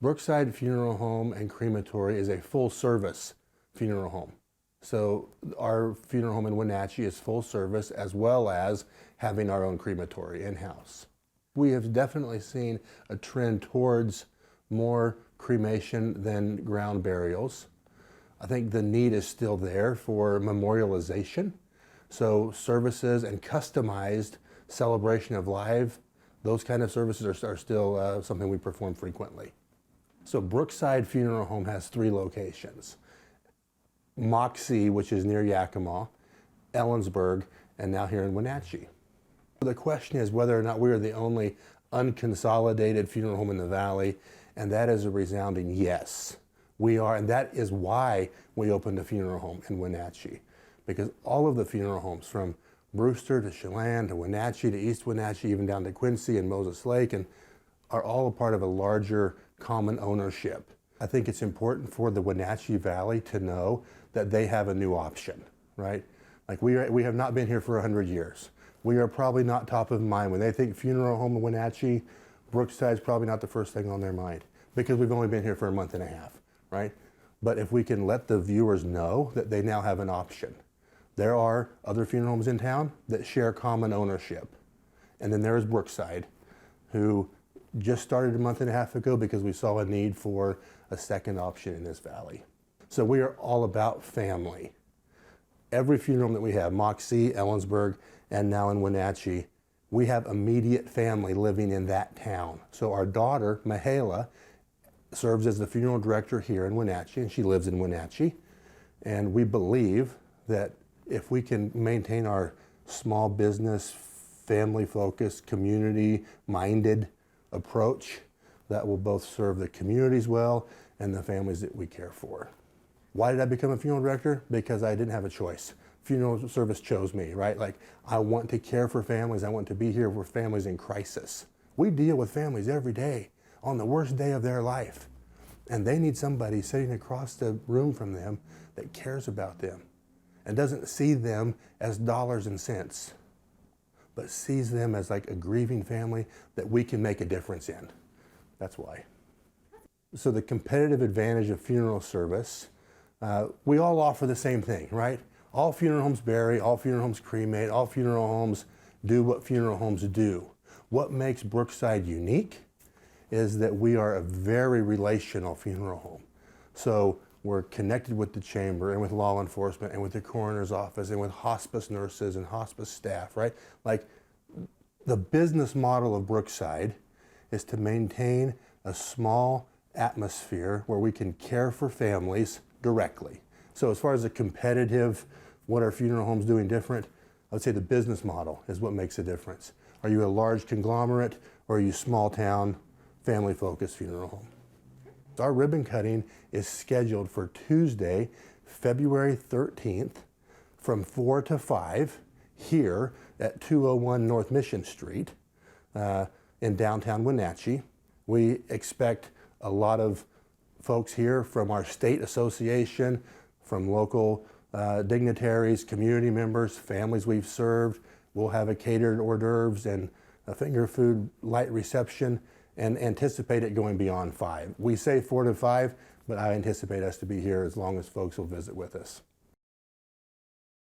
Brookside Funeral Home and Crematory is a full-service funeral home. So our funeral home in Wenatchee is full service, as well as having our own crematory in-house. We have definitely seen a trend towards more cremation than ground burials. I think the need is still there for memorialization. So services and customized celebration of life, those kind of services are still something we perform frequently. So Brookside Funeral Home has 3 locations. Moxie, which is near Yakima, Ellensburg, and now here in Wenatchee. The question is whether or not we are the only unconsolidated funeral home in the valley, and that is a resounding yes. We are, and that is why we opened a funeral home in Wenatchee, because all of the funeral homes from Brewster to Chelan to Wenatchee to East Wenatchee, even down to Quincy and Moses Lake, and are all a part of a larger common ownership. I think it's important for the Wenatchee Valley to know that they have a new option, right? Like we have not been here for 100 years. We are probably not top of mind. When they think funeral home in Wenatchee, Brookside's probably not the first thing on their mind because we've only been here for a month and a half, right? But if we can let the viewers know that they now have an option. There are other funeral homes in town that share common ownership. And then there is Brookside, who just started a month and a half ago because we saw a need for a second option in this valley. So we are all about family. Every funeral home that we have, Moxie, Ellensburg, and now in Wenatchee, we have immediate family living in that town. So our daughter, Mahala, serves as the funeral director here in Wenatchee, and she lives in Wenatchee. And we believe that if we can maintain our small business, family-focused, community-minded approach, that will both serve the communities well and the families that we care for. Why did I become a funeral director? Because I didn't have a choice. Funeral service chose me, right? Like, I want to care for families. I want to be here for families in crisis. We deal with families every day on the worst day of their life. And they need somebody sitting across the room from them that cares about them and doesn't see them as dollars and cents, but sees them as like a grieving family that we can make a difference in. That's why. So the competitive advantage of funeral service, we all offer the same thing, right? All funeral homes bury, all funeral homes cremate, all funeral homes do what funeral homes do. What makes Brookside unique is that we are a very relational funeral home. So we're connected with the chamber and with law enforcement and with the coroner's office and with hospice nurses and hospice staff, right? Like, the business model of Brookside is to maintain a small atmosphere where we can care for families directly. So as far as the competitive, what are funeral homes doing different? I would say the business model is what makes a difference. Are you a large conglomerate or are you small town, family-focused funeral home? Our ribbon cutting is scheduled for Tuesday, February 13th from 4 to 5 here at 201 North Mission Street in downtown Wenatchee. We expect a lot of folks here from our state association, from local dignitaries, community members, families we've served. We'll have a catered hors d'oeuvres and a finger food light reception, and anticipate it going beyond 5. We say 4 to 5, but I anticipate us to be here as long as folks will visit with us.